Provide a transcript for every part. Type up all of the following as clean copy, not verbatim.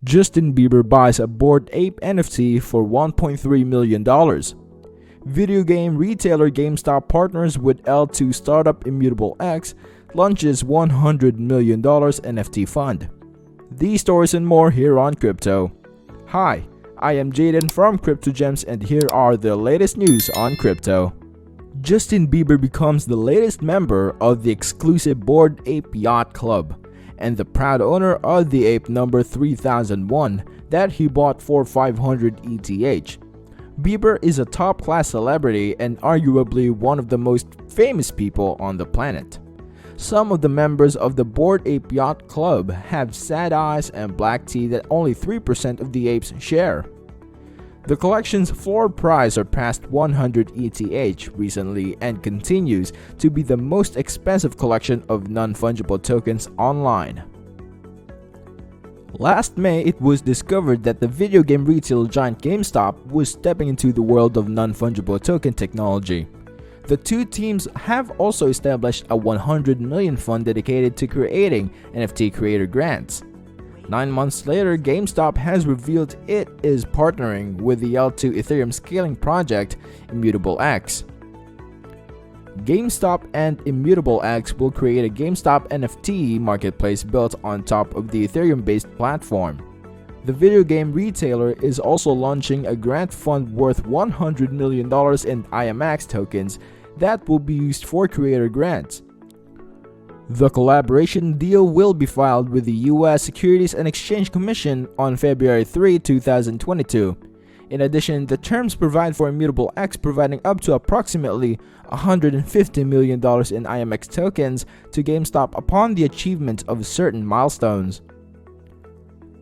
Justin Bieber buys a Bored Ape NFT for $1.3 million. Video game retailer Gamestop partners with L2 startup Immutable X, launches $100 million NFT fund. These stories and more here on Crypto. Hi, I am Jaden from Crypto Gems, and here are the latest news on crypto. Justin Bieber becomes the latest member of the exclusive Bored Ape Yacht Club and the proud owner of the ape number 3001 that he bought for 500 ETH. Bieber is a top-class celebrity and arguably one of the most famous people on the planet. Some of the members of the Bored Ape Yacht Club have sad eyes and black tea that only 3% of the apes share. The collection's floor price surpassed 100 ETH recently and continues to be the most expensive collection of non-fungible tokens online. Last May, it was discovered that the video game retail giant GameStop was stepping into the world of non-fungible token technology. The two teams have also established a $100 million fund dedicated to creating NFT creator grants. 9 months later, GameStop has revealed it is partnering with the L2 Ethereum scaling project, Immutable X. GameStop and Immutable X will create a GameStop NFT marketplace built on top of the Ethereum-based platform. The video game retailer is also launching a grant fund worth $100 million in IMX tokens that will be used for creator grants. The collaboration deal will be filed with the U.S. Securities and Exchange Commission on February 3, 2022. In addition, the terms provide for Immutable X providing up to approximately $150 million in IMX tokens to GameStop upon the achievement of certain milestones.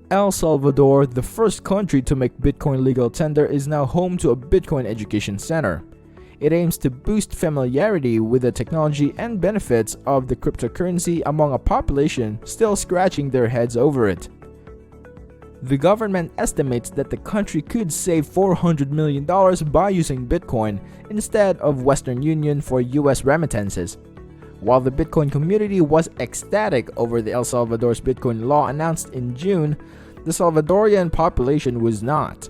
El Salvador, the first country to make Bitcoin legal tender, is now home to a Bitcoin education center. It aims to boost familiarity with the technology and benefits of the cryptocurrency among a population still scratching their heads over it. The government estimates that the country could save $400 million by using Bitcoin instead of Western Union for US remittances. While the Bitcoin community was ecstatic over the El Salvador's Bitcoin law announced in June, the Salvadorian population was not.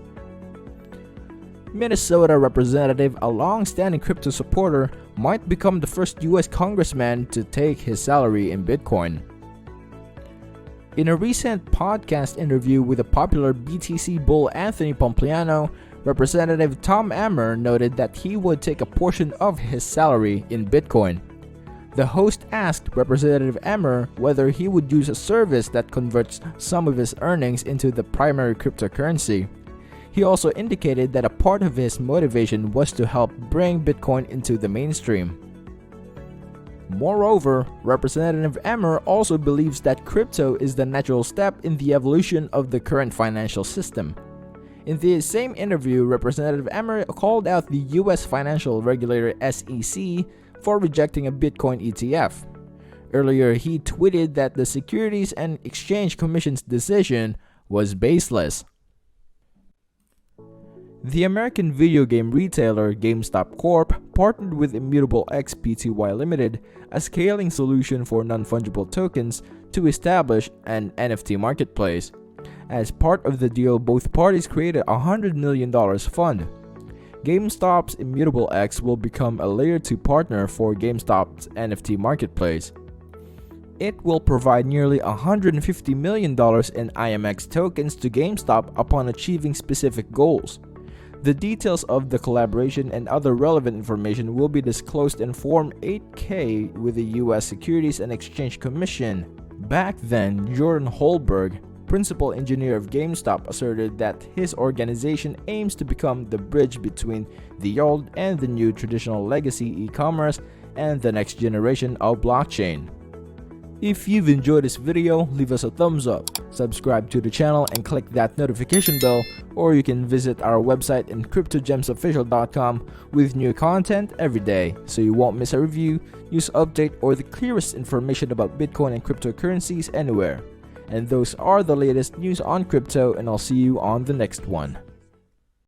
Minnesota representative, a long-standing crypto supporter, might become the first U.S. Congressman to take his salary in Bitcoin. In a recent podcast interview with a popular BTC bull Anthony Pompliano, Representative Tom Emmer noted that he would take a portion of his salary in Bitcoin. The host asked Representative Emmer whether he would use a service that converts some of his earnings into the primary cryptocurrency. He also indicated that a part of his motivation was to help bring Bitcoin into the mainstream. Moreover, Representative Emmer also believes that crypto is the natural step in the evolution of the current financial system. In the same interview, Representative Emmer called out the U.S. financial regulator SEC for rejecting a Bitcoin ETF. Earlier, he tweeted that the Securities and Exchange Commission's decision was baseless. The American video game retailer GameStop Corp. Partnered with Immutable X Pty Limited, a scaling solution for non-fungible tokens, to establish an NFT marketplace. As part of the deal, both parties created a $100 million fund. GameStop's Immutable X will become a Layer 2 partner for GameStop's NFT marketplace. It will provide nearly $150 million in IMX tokens to GameStop upon achieving specific goals. The details of the collaboration and other relevant information will be disclosed in Form 8-K with the U.S. Securities and Exchange Commission. Back then, Jordan Holberg, principal engineer of GameStop, asserted that his organization aims to become the bridge between the old and the new traditional legacy e-commerce and the next generation of blockchain. If you've enjoyed this video, leave us a thumbs up, subscribe to the channel and click that notification bell, or you can visit our website in cryptogemsofficial.com with new content every day so you won't miss a review, news update, or the clearest information about Bitcoin and cryptocurrencies anywhere. And those are the latest news on crypto, and I'll see you on the next one.